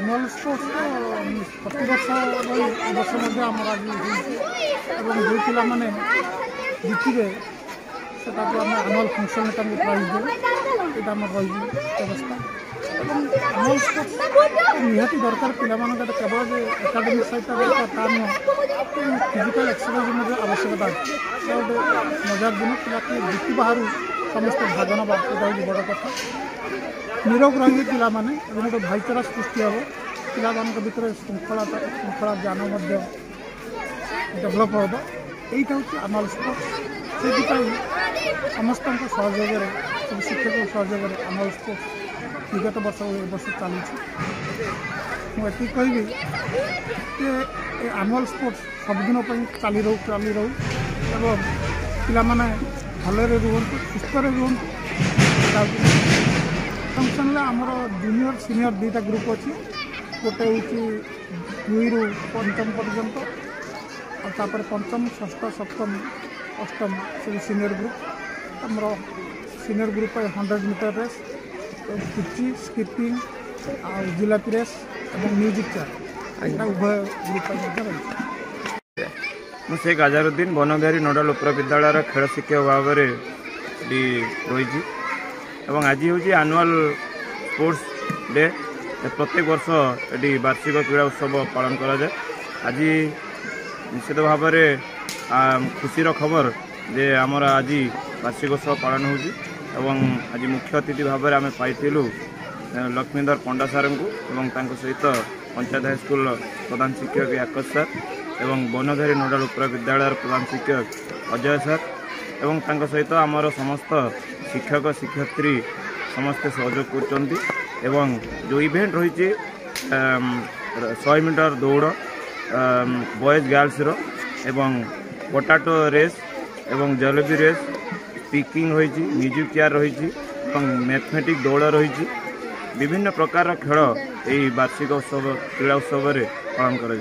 Annual sports प्रति वर्ष वर्ष आम आज जो पिला मैंने जीतवे से आम आनुआल फंक्शन प्राइज दे आम रही व्यवस्था आनुआल स्पोर्ट्स निहाती दरकार पिला केवल एकाडेमिक सहित दरकार ता नुह फिजिकल एक्सरसाइज आवश्यकता गोटे मजार दिन पिला जीति बाहर समस्त भाग ना यहाँ बड़ कथा निरोग रही पिला माने गोटे भाईचारा सृष्टि हम पिला भितर श्रृंखला ज्ञान डेभलप हम यहीटा हूँ आनुआल स्पोर्ट्स से समस्त सहयोग सब शिक्षक सहयोग आनुआल स्पोर्ट्स विगत वर्ष वर्ष चली मुझे कहि कि आनुआल स्पोर्ट्स सबुदिन चली रहू एवं पिला माने भलरे रुहतु सुस्थ रुहतु फंक्शन आमर जूनियर सीनियर दुईटा ग्रुप अच्छी गोटे हूँ 2 ରୁ 5 पर्यंत और पंचम षष्ठ सप्तम अष्टम से सीनियर ग्रुप आमर सीनियर ग्रुप 100 मीटर रेस पुची स्किपिंग आ जिलापी रेस और म्यूजिक चेयर उभय ग्रुप शेख अजहरुद्दीन बनबिहारी नोडाल उपर विद्यालय खेल शिक्षक भाव रही आज हूँ आनुआल स्पोर्ट्स डे प्रत्येक वर्ष ये वार्षिक क्रीड़ा उत्सव पालन कराए आज निश्चित भाव खुशी खबर जे आमर आज वार्षिक उत्सव पालन हो आज मुख्य अतिथि भाव में आम पाइलु लक्ष्मीधर पंडा सार को सहित पंचायत हाईस्कल प्रधान शिक्षक आकाश सार एवं बनबिहारी नोडाल उपर विद्यालय प्रधान शिक्षक अजय सार एवं सहित आमर समस्त शिक्षक शिक्षयित्री समस्ते सहयोग कर जो इवेंट रही 100 मीटर दौड़ बॉयज गर्ल्स एवं पोटाटो रेस एवं जलेबी रेस स्पीकिंग रही म्यूजिक चेयर रही मैथमेटिक दौड़ रही विभिन्न प्रकार खेल यही वार्षिक उत्सव क्रीड़ा उत्सव पालन कर।